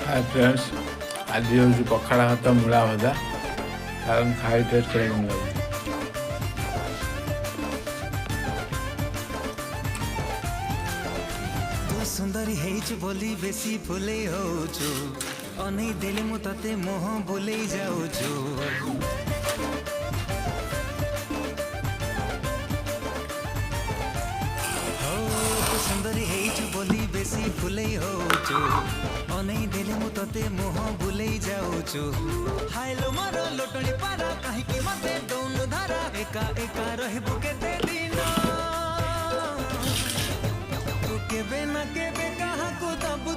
hi friends, आज हूँ पखाड़ भात मूला भजा कारण खाई टेस्ट कर सुंदरी हेचु बोली बेसी फुले होचु अनै देले मु तते मोह बोले जाउछु हो सुंदरी हेचु बोली बेसी फुले होचु अनै देले मु तते मोह बोले जाउछु हायलो मारो लोटणी पारा काहे कि मते दौन धारा एका एका रहबु केते दिन तू केबे ना केबे कहा को दबु